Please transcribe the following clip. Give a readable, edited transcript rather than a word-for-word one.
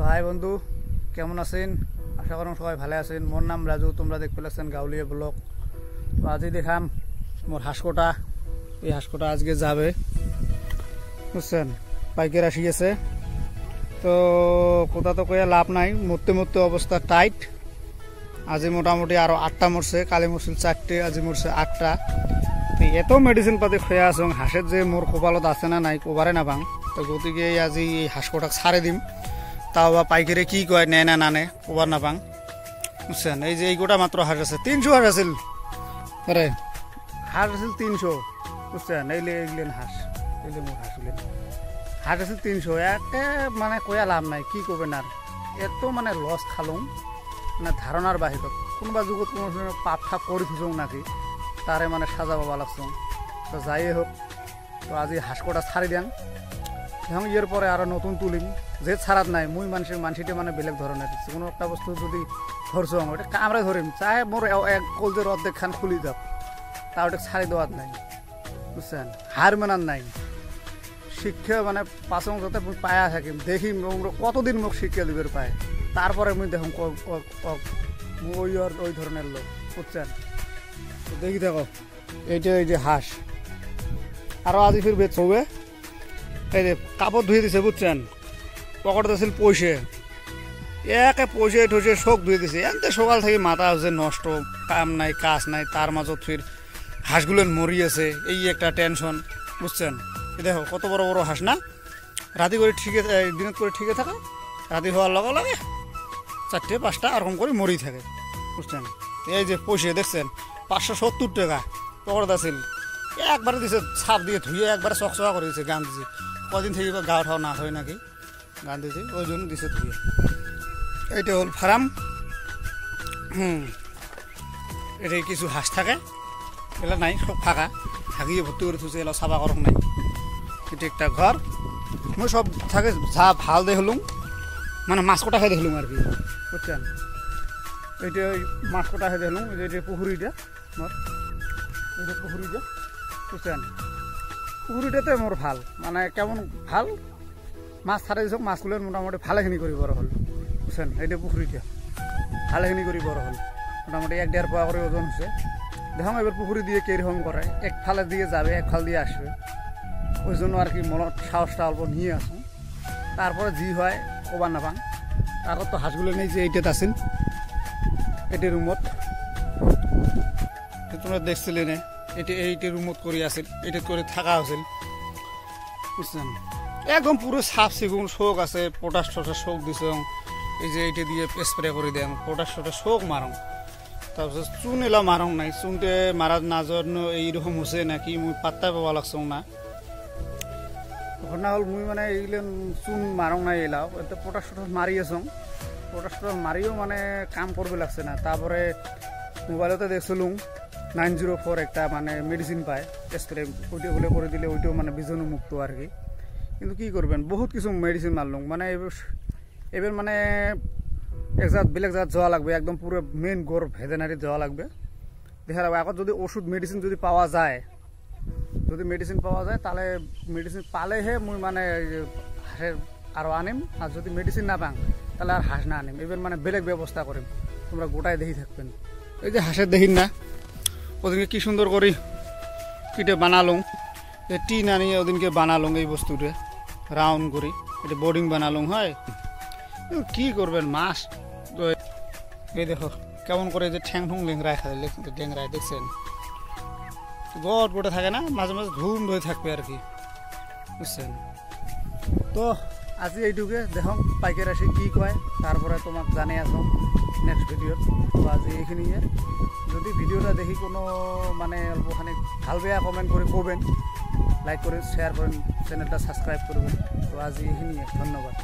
তো হাই বন্ধু, কেমন আছেন? আশা করুন সবাই ভালো আছেন। মোর নাম রাজু, তোমরা দেখতে পাচ্ছেন গাউলিয়া ব্লগ। তো আজকে দেখাম মোর হাঁসকটা। এই হাঁসকটা আজকে যাবে, বুঝছেন, পাইকার আসি গেছে। তো কোথা তো কয়ে লাভ নাই, মরতে মরতে অবস্থা টাইট। আজি মোটামুটি আরো 8টা মরছে, কালি মরছিল 4টে, আজি মরছে 8টা। এত মেডিসিন পাতি খুঁয়ে আসুন, হাঁসের যে মোর কপালত আছে না নাই কবারে না পাং। তো গতিকে আজি এই হাঁসকটাক ছাড়ে দিম, তাও বা পাইকারে কি কয় নেয় না নানে কবার না পাং, বুঝছেন। এই যে এই গোটা মাত্র হাঁস আছে, 300 হাঁস আছিল। আরে হাঁস আছিল 300, বুঝছেন। এইগুলেন হাঁস, এইলে মোর হাঁসগুলেন হাঁস আছিল 300। একে মানে কয়া লাভ নাই, কি করবেন আর। এত মানে লস খালুম, মানে ধারণার বাহিৰত। কোনোবা যুগত কোনো পাপ ঠাপ কৰি থুচুং নাকি, তারে মানে সাজা পাবা লাগছো। তো যাই হোক, তো আজি হাঁসকটা ছাড়ি দিয়াং। এখন ইয়ের পরে আরো নতুন তুলিম, যে ছাড়াত নাই। মুই মানসিটা মানে বেলেগ ধরনের কোনো একটা বস্তু যদি ধরছো ওটা কামড়ে ধরিম, চাহে মোর এক কলজের অর্ধেক খান খুলি যাক, তা ওটা ছাড়ি দেওয়ার নাই, বুঝছেন। হার মানার নাই। শিক্ষা মানে পাঁচং যাতে পায়া থাকিম, দেখিম কতদিন মোক শিক্ষা দিবের পায়, তারপরে মুই দেখুন ওই ধরনের লোক, বুঝছেন। দেখি দেখো, এইটা এই যে হাঁস আরো আজি ফির বেচ হবে। এই যে কাপড় ধুয়ে দিছে, বুঝছেন। পকেটে আছিল পয়সা, একে পয়সা ঠসে শোক ধুয়ে দিছে। এনতে সকাল থেকে মাথা হচ্ছে নষ্ট, কাম নাই কাজ নাই, তার মাজত ফির হাঁসগুলো মরি আছে, এই একটা টেনশন, বুঝছেন। দেখো কত বড় বড় হাঁস না, রাতি করে ঠিকে দিনত করে ঠিকে থাকে, রাতি হওয়ার লগে লগে 4টে 5টা এরকম করে মরি থাকে, বুঝছেন। এই যে পয়সা দেখছেন 570 টাকা পকেটে আছিল। একবারে দিছে ছাপ দিয়ে ধুয়ে একবারে চকচকা করে দিছে, গান দিছে। কদিন থেকে গা ঠাও না হয় নাকি, গান দিছে, ওই জন্য দিছে ধুয়ে। এইটা হল ফার্ম। এটাই কিছু হাঁস থাকে, এগুলো নাই, সব ফাঁকা থাকিয়ে ভর্তি করে থুছে, এগুলো চাফা করক নাই। এটা একটা ঘর, মই সব থাকে যা ভাল দেখলুম, মানে মাছ কটা খাই দেখলুম আর কি, বুঝছেন। এইটা ওই মাছ কটা খাই দেখলুম। এটা পুকুরিটা মোর, এটা পুকুরিটা, বুঝছেন। পুকুরিটাতে মোর ভাল, মানে কেমন ভাল মাছ ছাড়াই দিছক, মাছগুলোর মোটামুটি ভালেখিনি করি বড় হল, বুঝছেন। এইটা পুকুরিটা ভালেখিনি করি বড় হল, মোটামুটি 1-1.5 পোয়া করে ওজন হচ্ছে। দেখুন এবার পুকুরি দিয়ে কিরকম করে, এক ফালে দিয়ে যাবে, এক ফাল দিয়ে আসবে। ওই জন্য আর কি মনত সাহসটা অল্প নিয়ে আসুন, তারপরে জি হয় কবার না পাং। তারপর তো হাঁসগুলো নেই যে এইটাত আসেন, এটি রুমত তোমরা দেখছিলে না, এইটি রুমত করে আসেন, এটা করে থাকা হয়েছিল, বুঝছেন। একদম পুরো সাফ সিকুন, শোক আছে, পটাশ টটাশ শোক দিছ। এই যে এইটা দিয়ে স্প্রে করে দেন, পটাশ টটাশ শোক মারং। তারপর চুন এলা মারং নাই, চুনতে মারা না জন্য এইরকম হচ্ছে নাকি মুই পাত্তা পাওয়া লাগছ না। ঘটনা হল মুই মানে এইগুলো চুন মারং নাই, এলাও এতে পটাশ টটাশ মারি আছং। পটাশ টটাশ মারিও মানে কাম করবে লাগছে না। তারপরে মোবাইলতে দেখছিলুম 904 একটা মানে মেডিসিন পায় স্প্রে, ওইটা হলে করে দিলে ওইটাও মানে বীজাণু মুক্ত আর কি। কিন্তু কি করবেন, বহুত কিছু মেডিসিন মারলুম, মানে এবার মানে এক জাত বেলেগ জাত যাওয়া লাগবে, একদম পুরো মেন গোর ভেটেনারি যাওয়া লাগবে, দেখা লাগবে। এখন যদি ওষুধ মেডিসিন যদি পাওয়া যায়, তাহলে মেডিসিন পালেহে মুই মানে হাঁসের আরও আনিম। আর যদি মেডিসিন না পাং তাহলে আর হাঁস না আনিম। এবার মানে বেলেগ ব্যবস্থা করিম, তোমরা গোটায় দেখি থাকবেন। এই যে হাঁসের দেখিন না, ওদিনকে কি সুন্দর করি কিটে বানালুম, টিন আনিয়ে ওদিনকে বানালুম এই বস্তুটা রাউন্ড করি, এটা বোর্ডিং বানালুম। হয় কি করবেন মাছ। এই দেখো কেমন করে যে ঠ্যাং ঠুং লেংরায় খায়, লেংরায় দেখছেন, গট গোটে থাকে না, মাঝে মাঝে ধুম ধরে থাকবে আর কি, বুঝছেন। তো আজি এইটুকে দেখুন পাইকার আসি কি কয়, তারপরে তোমাক জানিয়ে আসুন নেক্সট ভিডিওত। তো আজি এইখিনিয়ে। যদি ভিডিওটা দেখি কোনো মানে অল্পখানি ভাল বেয়া কমেন্ট করে করবেন, লাইক করে শেয়ার করেন, চ্যানেলটা সাবস্ক্রাইব করবেন। তো আজি এইখিনিয়ে, ধন্যবাদ।